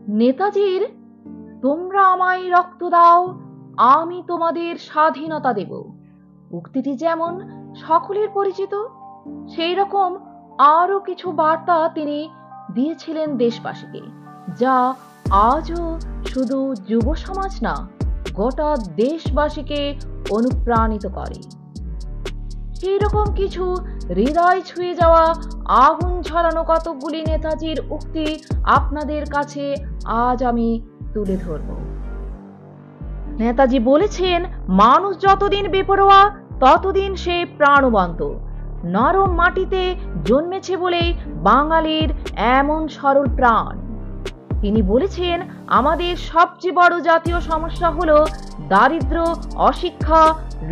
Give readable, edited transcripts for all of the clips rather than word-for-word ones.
নেতাজির তোমরা আমায় রক্ত দাও, আমি তোমাদের স্বাধীনতা দেব উক্তিটি যেমন সকলের পরিচিত, সেই রকম আরো কিছু বার্তা তিনি দিয়েছিলেন দেশবাসীকে, যা আজও শুধু যুব সমাজ না, গোটা দেশবাসীকে অনুপ্রাণিত করে। সেই রকম কিছু হৃদয় ছুঁয়ে যাওয়া, আগুন ঝরানো কতকগুলি নেতাজির উক্তি আপনাদের কাছে আজ আমি তুলে ধরব। নেতাজি বলেছেন, মানুষ যতদিন বেপরোয়া ততদিন সে প্রাণবন্ত। নরম মাটিতে জন্মেছে বলেই বাঙালির এমন সরল প্রাণ। তিনি বলেছেন, আমাদের সবচেয়ে বড় জাতীয় সমস্যা হলো দারিদ্র্য, অশিক্ষা,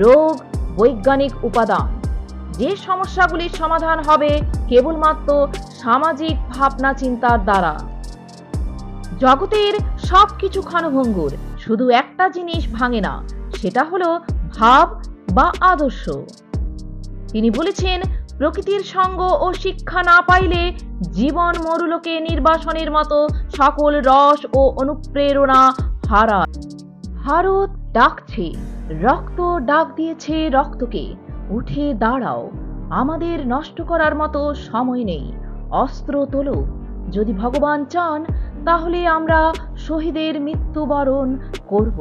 রোগ, বৈজ্ঞানিক উপাদান। যে সমস্যাগুলির সমাধান হবে কেবলমাত্র সামাজিক ভাবনা চিন্তার দ্বারা। জগতের সবকিছু ক্ষণভঙ্গুর, শুধু একটা জিনিস ভাঙে না, সেটা হলো ভাব বা আদর্শ। তিনি বলেছেন, প্রকৃতির সঙ্গ ও শিক্ষা না পাইলে জীবন মরুলোকে নির্বাসনের মতো সকল রস ও অনুপ্রেরণা হারায়। ভারত ডাকছে, রক্ত ডাক দিয়েছে রক্তকে, উঠে দাঁড়াও, আমাদের নষ্ট করার মতো সময় নেই, অস্ত্র তোলো। যদি ভগবান চান তাহলে আমরা শহীদের মৃত্যুবরণ করব।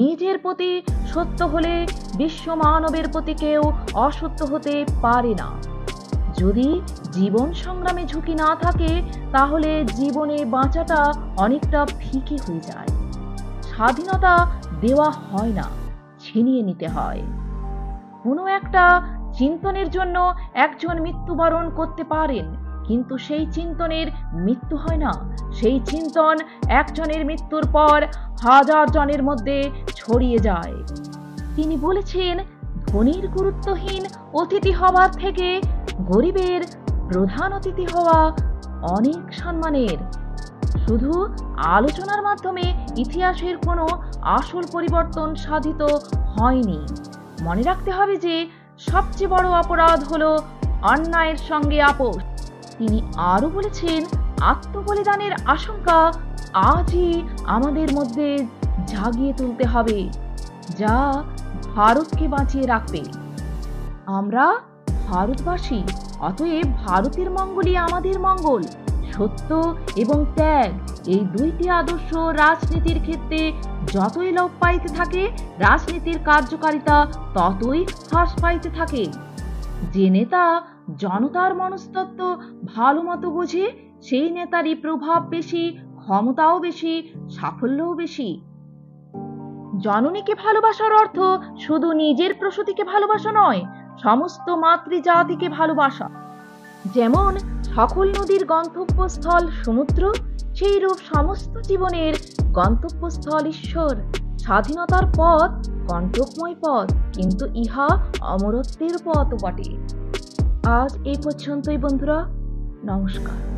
নিজের প্রতি সত্য হলে বিশ্ব মানবের প্রতি কেউ অসত্য হতে পারে না। যদি জীবন সংগ্রামে ঝুঁকি না থাকে তাহলে জীবনে বাঁচাটা অনেকটা ফিকে হয়ে যায়। স্বাধীনতা দেওয়া হয় না, ছিনিয়ে নিতে হয়। কোনো একটা চিন্তনের জন্য একজন মৃত্যুবরণ করতে পারেন, কিন্তু সেই চিন্তনের মৃত্যু হয় না। সেই চিন্তন একজনের মৃত্যুর পর হাজার জনের মধ্যে ছড়িয়ে যায়। তিনি বলেছেন, ধনীর গুরুত্বহীন অতিথি হওয়ার থেকে গরিবের প্রধান অতিথি হওয়া অনেক সম্মানের। শুধু আলোচনার মাধ্যমে ইতিহাসের কোনো আসল পরিবর্তন সাধিত হয়নি। মনে রাখতে হবে যে সবচেয়ে বড় অপরাধ হলো অন্যায়ের সঙ্গে আপোষ। তিনি আরো বলেছেন, আত্মবলিদানের আশঙ্কা আজই আমাদের মধ্যে জাগিয়ে তুলতে হবে, যা ভারতকে বাঁচিয়ে রাখবে। আমরা ভারতবাসী, অতএব ভারতের মঙ্গলই আমাদের মঙ্গল। সত্য এবং ত্যাগ, এই দুইটি আদর্শ রাজনীতির ক্ষেত্রে যতই লোপ পাইতে থাকে, রাজনীতির কার্যকারিতা ততই হ্রাস পাইতে থাকে। যে নেতা জনতার মনস্তত্ত্ব ভালো মতো বোঝে, সেই নেতারই প্রভাব বেশি, ক্ষমতাও বেশি, সাফল্যও বেশি। জননীকে ভালোবাসার অর্থ শুধু নিজের প্রসূতিকে ভালোবাসা নয়, সমস্ত মাতৃজাতিকে ভালোবাসা। যেমন সকল নদীর গন্তব্যস্থল সমুদ্র, সেইরূপ সমস্ত জীবনের গন্তব্যস্থল ঈশ্বর। স্বাধীনতার পথ কণ্টকময় পথ, কিন্তু ইহা অমরত্বের পথ বটে। আজ এই পর্যন্তই বন্ধুরা, নমস্কার।